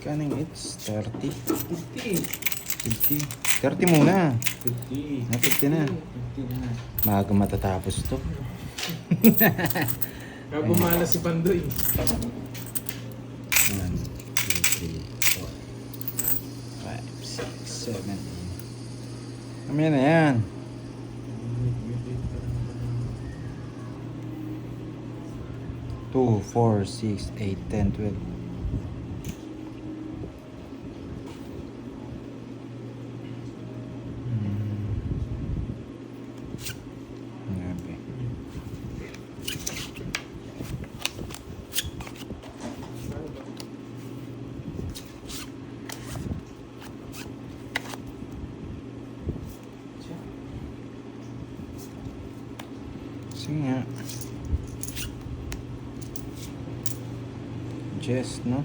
Kaning it's 30. 50. 50. 30 muna. 50. 50 na. 50 na. Maaga matatapos to. Kaya bumala si Pandoy. 1, 2, 3, 4, 5, 6, 7. Mamaya na yan. 2, 4, 6, 8, 10, 12. Grabe. Kasi nga. Jess, no?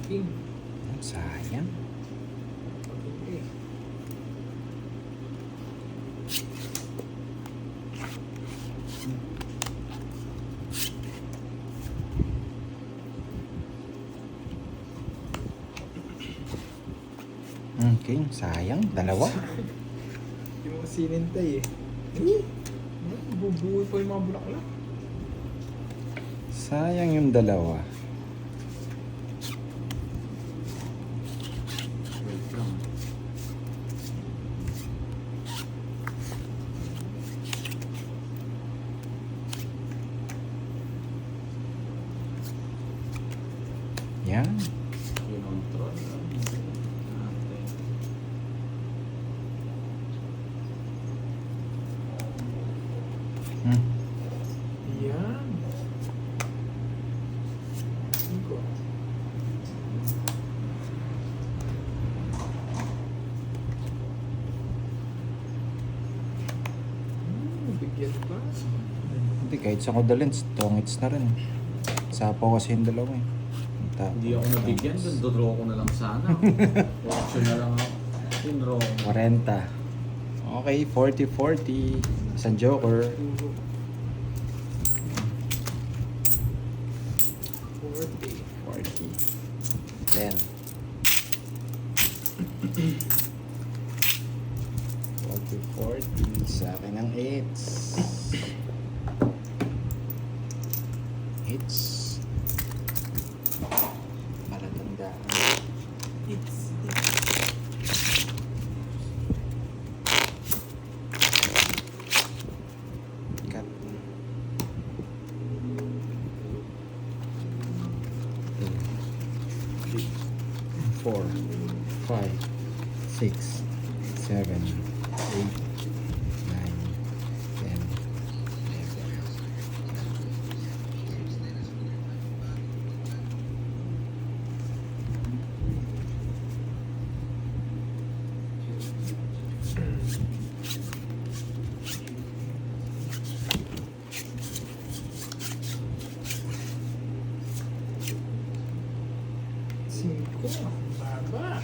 Aking. Sayang. Okay. Okay, sayang. Dalawa. Hindi mo kasi sinintay eh. Bubuhay pa yung mga bulaklak. Sayang yung dalawa. Wait lang. Yan. Kinontrol. Yan. Cinco. Bigyan pa. Hindi, kahit sa kodalin, tongits na rin. Sapaw kasi yung dalawa eh. Hindi ako nabigyan, dodraw ko na lang sana. Option na lang ako. Tindraw. 40. Okay, 40-40. Isang joker. 40. 40. 10. 40-40. Sa akin ang 8s. 8s. Malatandaan. It's Cut. 4, 5, 6, 7, 8, 9, 10, 11. Cinco. Baba.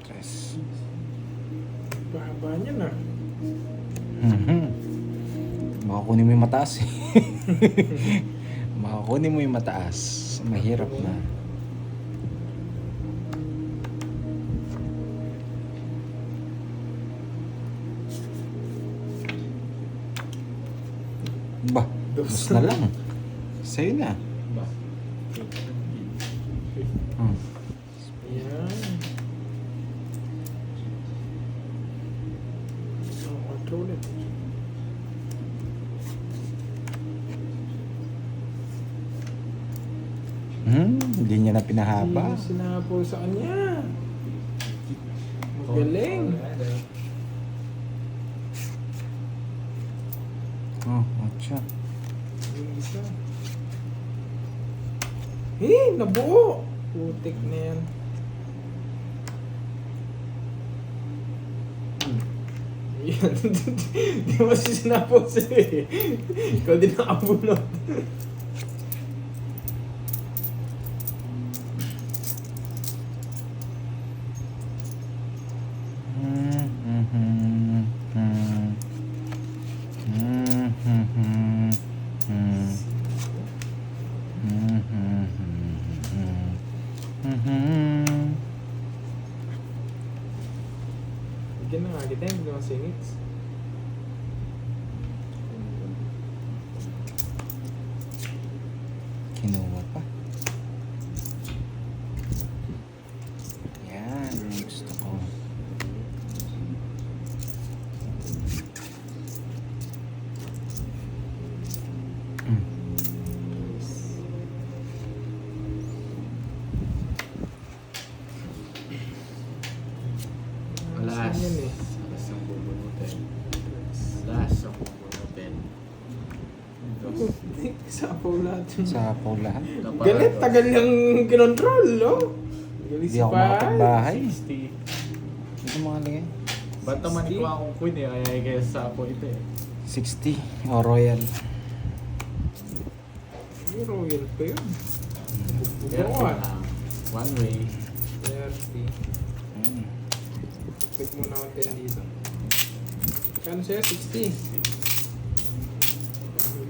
Tres. Baba niya na. Makakunin mo yung mataas eh. Makakunin mo yung mataas. Mahirap na. Ba, dos na lang. Sa'yo na. Ba? Yan. Ang control it. Hindi niya na pinahaba. Hindi sinapo sa kanya. Magaling. Oh, atcha. Yung isa. Nabuo! Putik na yan. Yan. Di mo siya sinapo sa'yo eh. Ikaw din nakabunot. Bigyan na nga kita, hindi naman singits. Kinuha pa. Yan, gusto ko. Alas. Yan eh. Alas ang bubunutin. Alas ang bubunutin. Sapaw lahat. Sa lahat. Galit, tagal yung kinontrol, no? Galit Hindi si ako Pai. makapagbahay. 60. Ito mga lagay. Ba't naman ikaw akong queen eh? Kaya kaya sa apo ito eh. 60 o Royal. May royal pa yun. Kaya Bubuan. lang. One way. 30. Mm. Check muna ako 10 dito. Kano sa'yo? 60.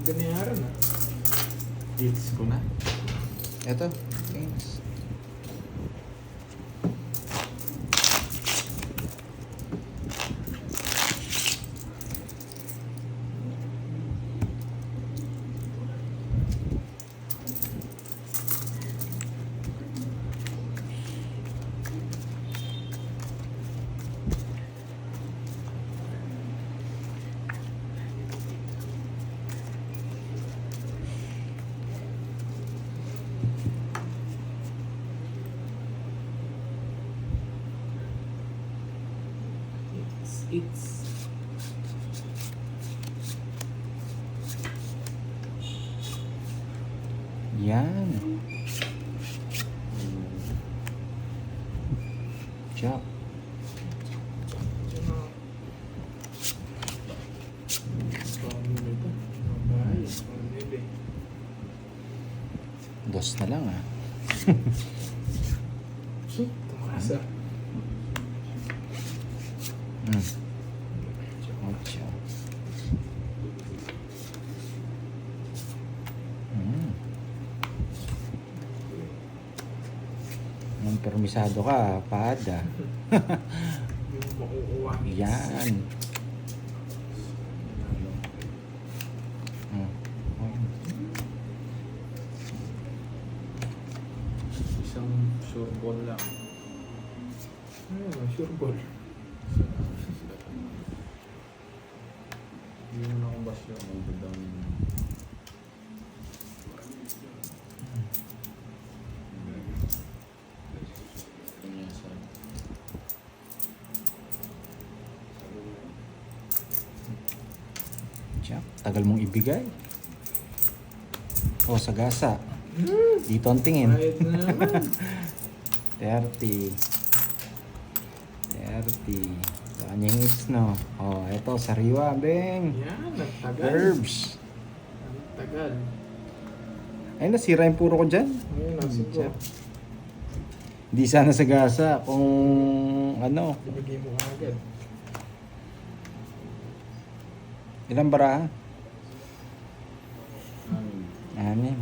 Ganyaran ah. Hits ko na. Ito. Thanks. It's Yan. Chop. Dos na lang ah. Tumakas ah. Ocho. Nung permisado ka, pada. Yung makukuha. Yan. Isang sure ball lang. Ayun, sure ball. Hindi mo na akong basyo. Magdadang... Chop. Tagal mong ibigay. O, sagasa. Dito ang tingin. Bayad na naman. 30. 30. Saan yung hits, no? O, eto, sariwa, beng. Yan, nagtagal. Herbs. Nagtagal. Ay, nasira yung puro ko dyan. Ayun, nasa ko. Hindi sana sagasa kung ano. Ibigay mo agad. Ilang baraha? Amin.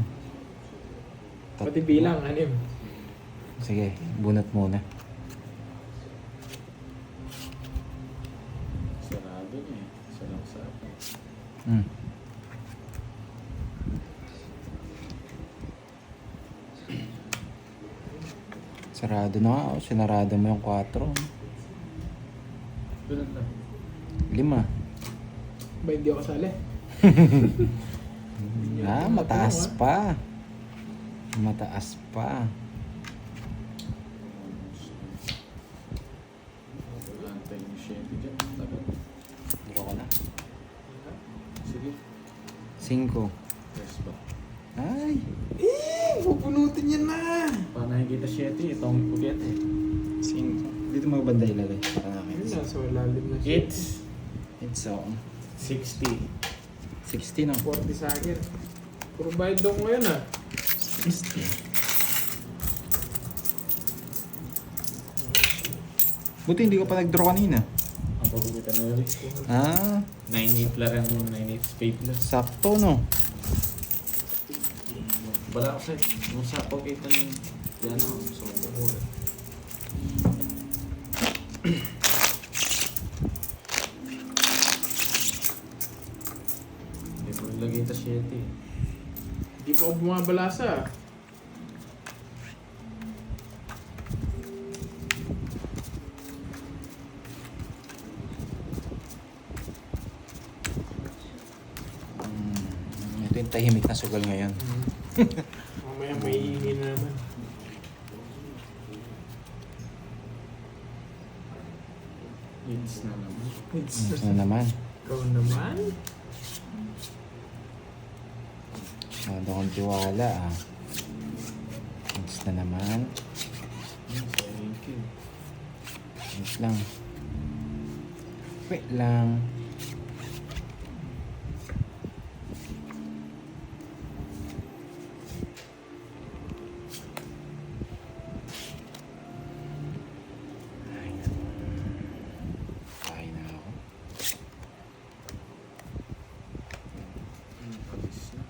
6. Pati bilang, anim. Sige, bunot muna. Sarado niya eh. Salang sa akin. Sarado na nga. Oh. Sinarado mo yung 4. Doon lang. 5. Ba hindi ako sali? Mataas pa. Mataas pa. 5. Yes ba? Ay! Pupunutin yan na. Paano nakikita 7? Itong puget eh. 5. Dito mo banda ilagay. Para Ayun nakita. na, so lalim na siya. It's It's on. 60. 60 no? 40 sa akin. Puro bayad daw ngayon ah. 60. Buti hindi ko pa nag-draw kanina. Ang pagkukitan na yun. Ah, 9-8 lang yung 9-8 spade lang. sakto no? Wala kasi, nung sa pagkukitan yung yan ako, so ako. Hindi ko nilagay ito 7 eh. Hindi pa ako bumabalasa. Ito yung tahimik na sugal ngayon. Mamaya may iingin na naman. It's na naman. Ito na naman. Ikaw naman? Masyado akong tiwala ah. Next na naman. Thank you. Wait lang. Wait lang. Ay, kain na ako. Palis na.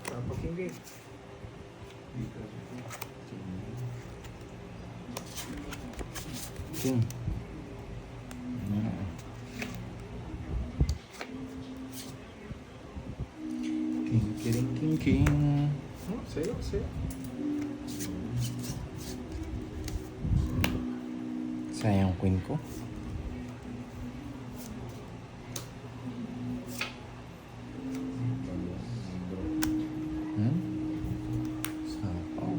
Papakinggan. King. King. Oh, sa'yo, sa'yo. Sayang queen ko. Hmm? Sapaw.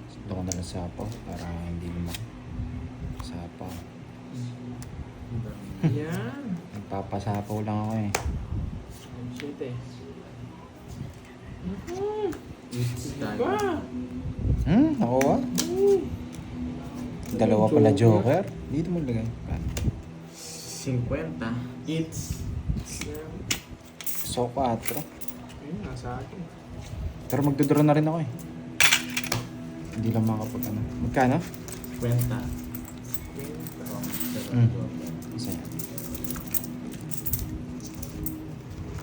Gusto ko na lang sapaw para hindi lumaki. Sapaw. Yan. Nagpapasapaw lang ako eh. Oh, shit eh. It's time. Ba? Oo ah. Dalawa pala joker. Dito mo lagay. 50. It's Yan. So 4. Ayun, nasa akin. Pero magdodraw na rin ako eh. Hindi lang makapag ano. Magkano? 50. Isa yan.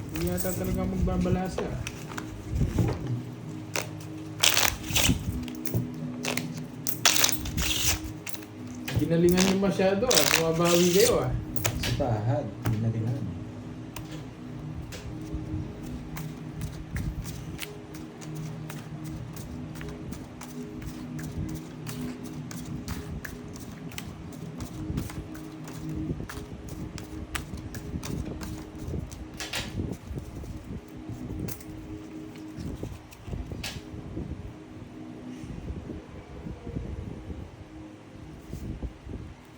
Hindi yata talaga magbabalasa. Ginalingan niyo masyado ah. Bumabawi kayo ah. Sa tahad. Hindi na din ano.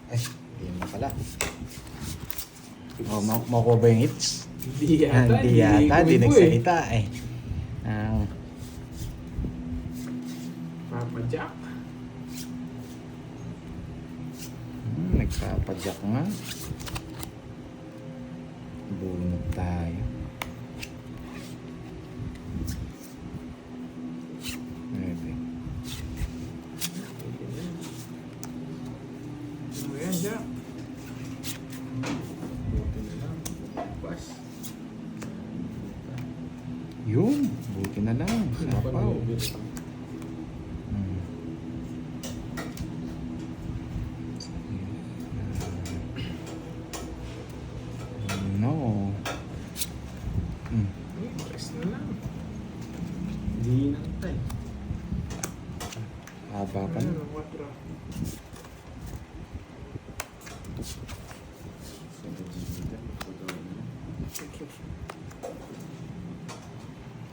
Ay, hindi na pala. Oh, makuha ba yung hits? Hindi yata. Hindi yata, di kumibo nagsalita eh. Ah, Papa Jack. nagpapadyak nga. Bunod tayo. Maybe. Ano yan, Jack? Buti na lang. Pas. Yun, buti na lang. Sapaw. Hmm. No. Hmm. Rest na lang. Hindi nantay. Haba pa na. Ano, 4.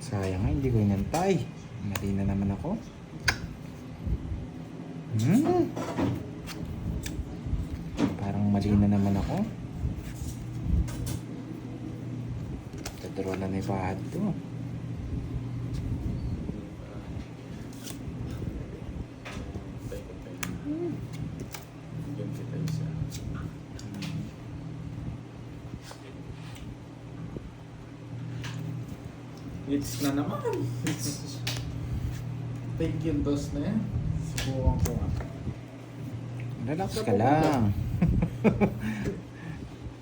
Sayang nga, hindi ko inantay. Mali na naman ako. Hmm. Parang mali na naman ako. Tadraw na ni Bahad to. Yan kita isa. It's na naman. Take yung dos na yan. Subukan ko nga. Relax ka lang.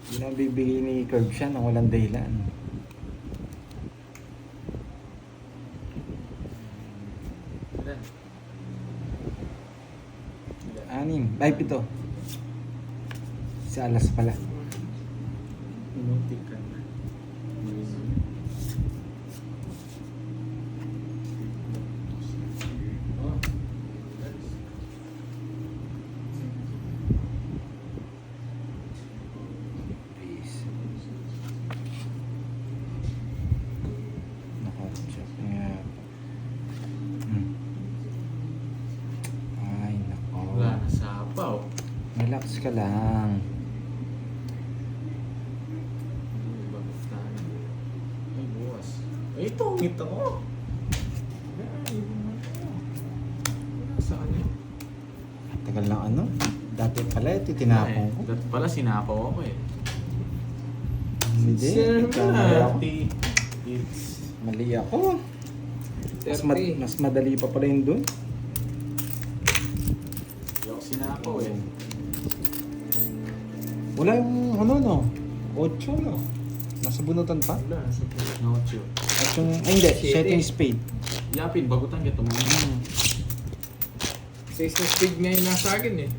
Hindi na bibigay ni Curb siya nang walang dahilan. Ilan? Ilan? Anim. Ay, 7. Si Alas pala. Muntik ka na. Oh. Please. Naka-check niya. Ay, nako. Wala na sapaw. Relax ka lang. Bakit tayo? Ay, bukas. Ay, tungit ako. Saan yun? Tagal lang ano. Dati pala ito tinapong ko. Dati pala sinapaw ako eh. Hindi. Sir, Mali ako. 30. It's... Mali ako. Mas, 30. mas madali pa pala yun dun. Hindi ako sinapaw eh. Wala yung ano no. 8 no. Nasa bunutan pa. Wala. No, chill. At yung, ay hindi, Shitty. 7 spade. Yapin, bagutan kita mo. Sa isang speed nga yung nasa akin eh.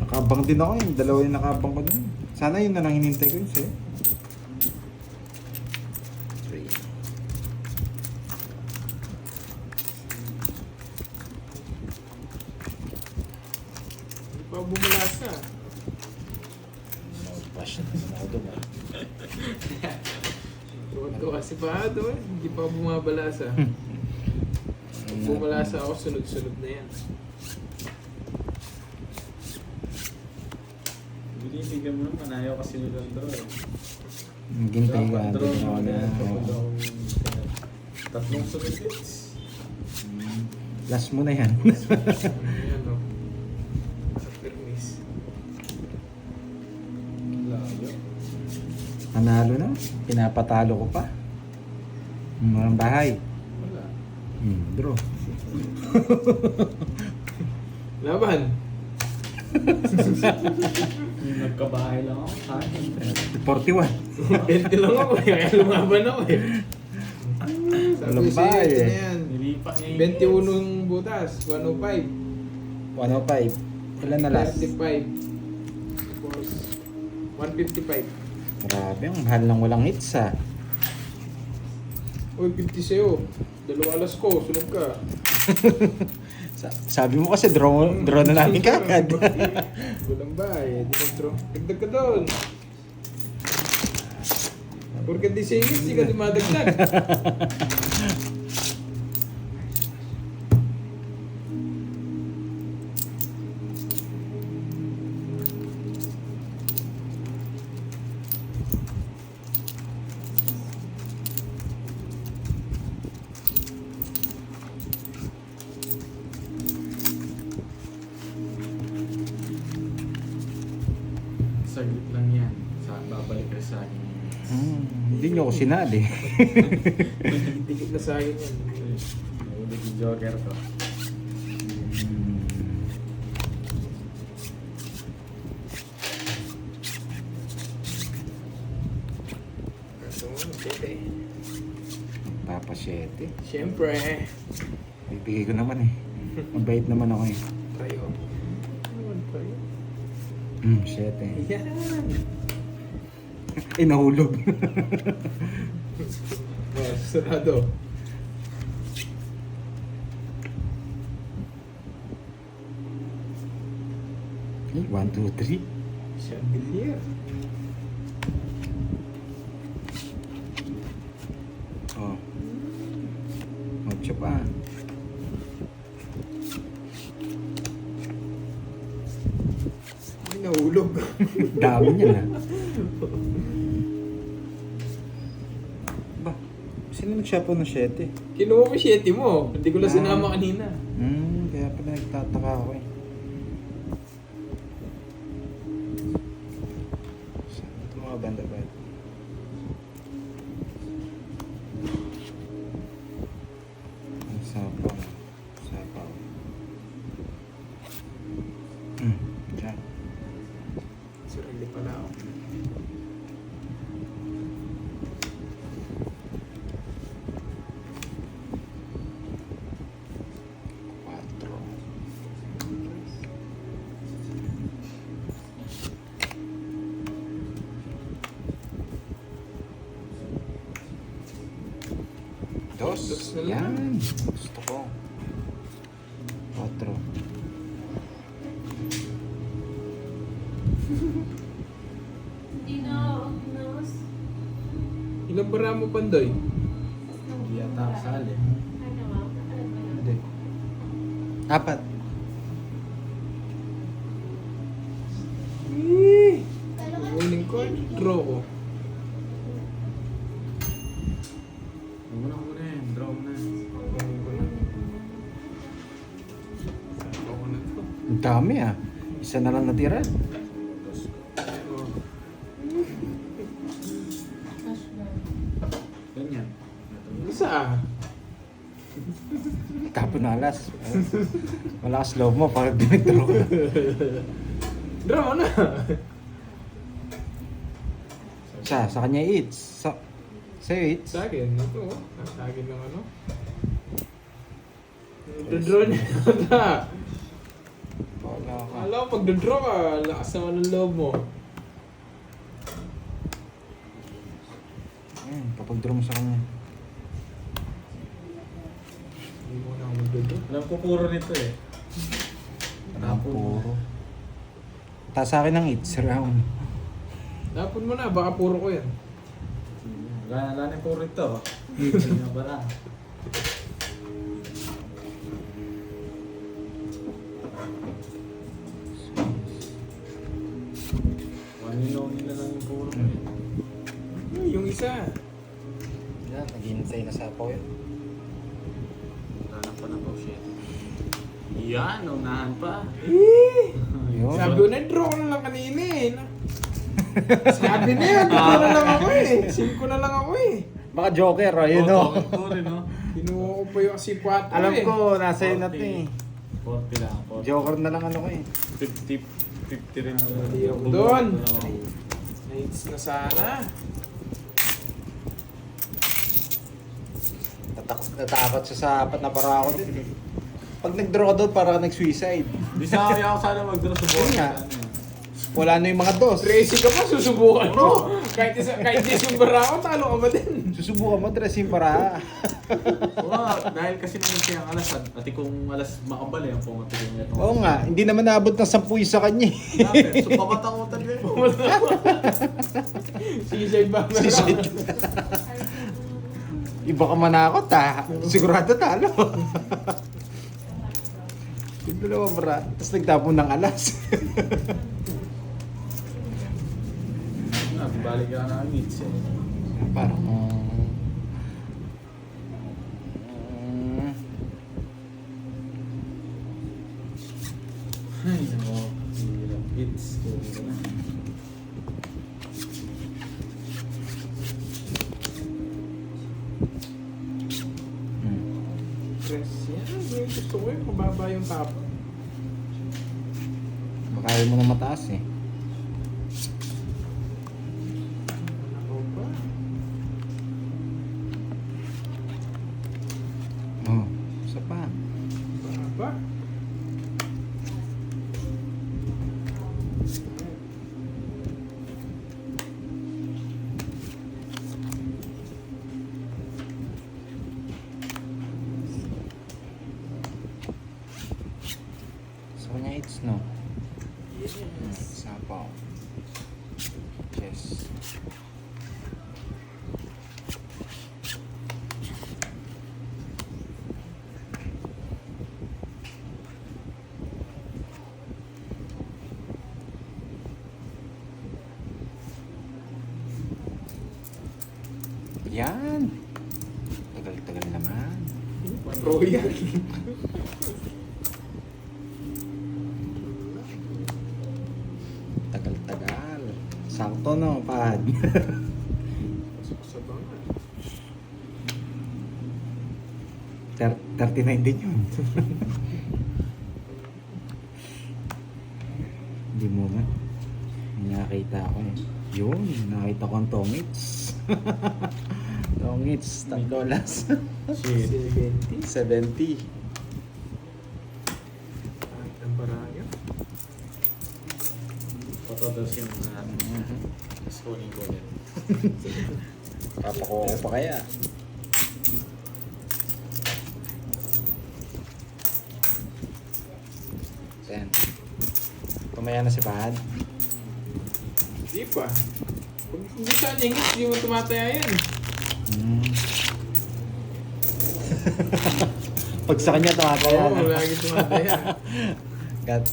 Nakabang din ako yung dalawa yung nakabang ko dun. Sana yun na lang hinintay ko yun sa'yo. 3. Hindi pa bumulasa. Bash na naman ako dun ah. Tuwa si Pado eh. Hindi pa bumabalasa. Pag bumalasa ako, sunod-sunod na yan. Binibigyan mo naman, ayaw kasi nila draw eh. Gintay ka Draw din ako na. Tatlong sunod hits. Last mo na yan. Ayan o. Sa permis. Layo. Panalo na. Pinapatalo ko pa. Marang bahay. Wala. Draw. Laban. Yung nagkabahay lang ako, kanin. 41. 20 lang ako eh. Kaya lumaban ako eh. Sabi Walang ko bahay ito eh. na yan. Nilipat niya yung 21 yung butas. 105. 105. Ilan na last? 35. Tapos 155. Grabe, ang mahal ng walang hits ah. Uy, 50 sa'yo. 2 alas ko. Sunog ka. Sabi mo kasi draw na namin kagad. Walang bahay. Di mag-draw. Dagdag ka doon. Porket di singit, di ka dumadagdag. saglit lang yan. Babalik ka sa akin. Hindi nyo ako sinali. Dikit na sa akin yan. Nahuli yung Joker ko. Kaso mo, okay. Papasyete. Siyempre. Bibigay ko naman eh. Mabait naman ako eh. Tayo. Ano tayo? 7. Yan. Eh, nahulog. Oh, sarado. Okay, 1, 2, 3. Chandelier. Oh. 8 pa. Hulog. Dami niya na. Ba, sino nag-shop ng 7? Kinuha ko 7 mo. Hindi ko lang Ah. sinama kanina. Kaya pala nagtataka ako eh. Saan ito mga banda ba? Ang sapaw. Sapaw. Diyan. Sarili pala ako. Quattro. Dos. Dos na lang. Yan. Gusto ko. Quattro. Hindi na ognos. Ilang bara mo, Pandoy? Hindi yata kasali. Ano ba? Alam mo yun? Hindi. Apat. Winning ko, draw ko. Muna yan. Draw mo na. Kunin ko na. Sabi ko na to. Ang dami ah. Isa na lang natira. Dos. Oh. Cash ba? Ganyan. Isa ah. Tapo na alas. Malakas loob mo para dinitro. Draw mo na. Sa kanya eats. Sa'yo eats. Sa akin, ito oh. Sa akin ng ano. Draw niya na. Wala ka. Alam mo, pag draw ka, lakas naman ng loob mo. Kapag draw mo sa kanya. Hindi mo na ako mag-draw. Alam ko puro nito eh. Ang puro. Ta sa akin ng eats round. Napon mo na, baka puro ko yan. Wala na puro ito. Hindi na ba lang? Wanilo nila lang yung puro. Yung isa. Yan, naghihintay na sa apaw yun. Wala na pa na po, shit. Yan, unahan pa. Yun. Sabi ko na, draw ko na lang kanina eh. Sabi na yan, draw na lang ako eh. 5 na lang ako eh. Baka joker, ayun o. Puro rin, no? Kinuha ko pa yung kasi 4 Alam eh. ko, nasa yun na ito eh. 40 lang. 40. Joker na lang ano ko eh. 50 rin. Mali ako doon. Nights na sana. Natakot siya sa apat na para ako din. Pag nag-draw ka doon, para ka nag-suicide. Di sa kaya ako sana mag-draw sa board. Yun nga. Wala na yung mga dos. Tracy ka pa, susubukan mo. Kahit yung bara ako, talo ka ba din? Susubukan mo, dressing para. Oo, dahil kasi naman siya ang alas. At kung alas makabal eh, ang pumatulong niya. Oo nga, hindi naman naabot ng 10 isa kanya eh. Dapat, so pamatakutan din mo. Sisay ba? Suicide. Iba ka manakot ha. Sigurado talo. Yung dalawa bra. Tapos nagtapon ng alas. Balik ka na ang needs eh. Parang... Ay, nako. Hirap. Hits. Kaya na. Press yan. Gusto ko yung mababa yung top. Baka ayaw mo na mataas eh. Ako ba? Oh, isa pa. Baba? Sa kanya it's no. Yes. Sapaw. Yes. Yan. Tagal-tagal naman. Royal. Tagal-tagal. Sakto no, pad. Pasok sa banga. 39 din yun. Hindi mo man. May nakita ko eh. Yun, nakita ko ang tongits. Tongits, $10. Shit. 70. 70. Kahit ang baraya. Patotosin mo na natin. Tapos kunin ko ulit. Papakuha ko pa kaya. Yan. Tumaya na si Pahad. Di pa. Pag hindi siya ningit, hindi mo tumataya yan. Pag sa kanya tumataya Oo, na. lagi tumataya. Got.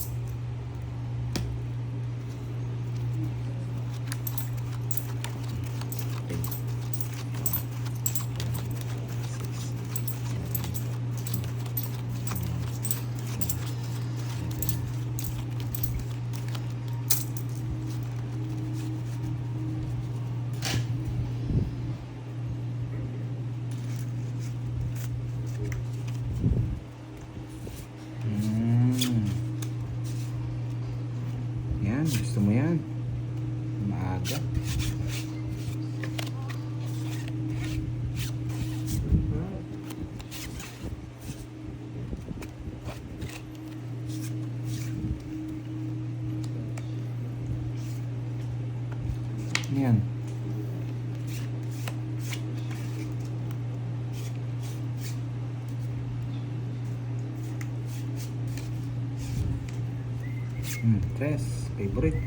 Yan, gusto mo yan. Maaga. Yan. Tres. Favorite.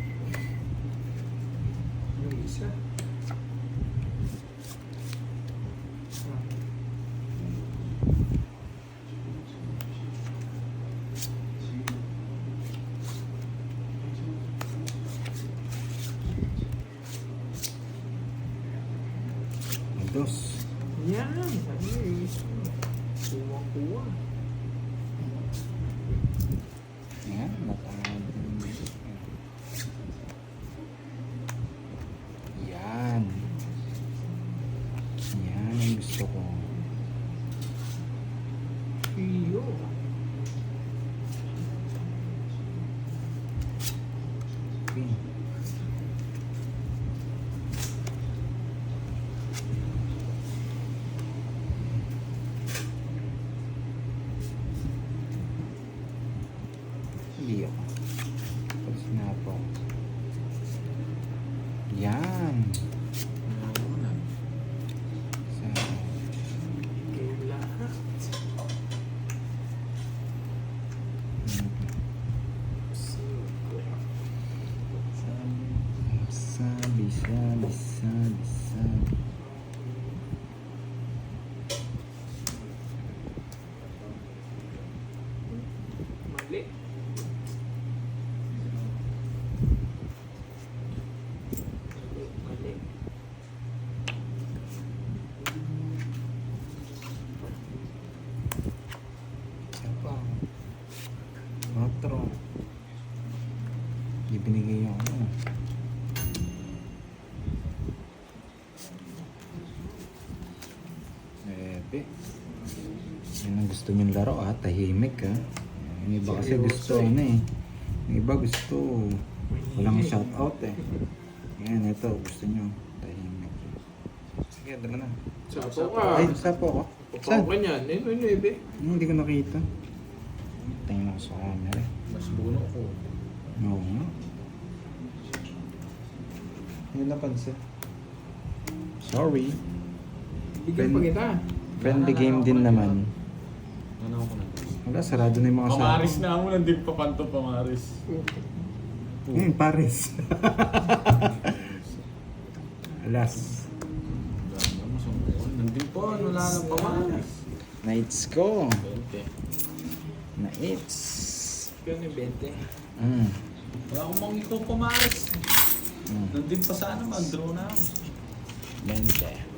Yung isa. Dos. Yan. Ano yung isa? Kuha-kuha. Yan. Natawag. Yan. Yan ang gusto ko. Iyo. Okay. Hindi ako. Tapos na po. Yan. Sa Game lahat. sabi, sabi. Mali. Mali. Isa pa. Otro. Hindi binigay yung ano. Ebe. Yan ang gusto niyong laro tahimik Yung iba kasi gusto ano eh. Yung iba gusto walang shoutout eh. Yan, ito gusto niyo tahimik. Sige, dala na. Sapo ka. Ay, sapo ako. Saan? Papaw ka niyan. Ano ebe? Hindi ko nakita. Tingnan ko sa camera. Mas buno ko. Oo nga. Hindi napansin. Sorry. Bigyan pa kita. Friendly game din naman. Ano ako na? Wala, sarado na yung mga Pamaris na ako, nandun pa panto pamaris. Paris. Alas. Ganda mo sa mukha. Nandun pa, wala nang pamaris. Nights ko. 20. Nights. Ganun yung 20. Wala akong mga ikaw pamaris. Mm. Nandun pa sana, mag-draw na ako. 20.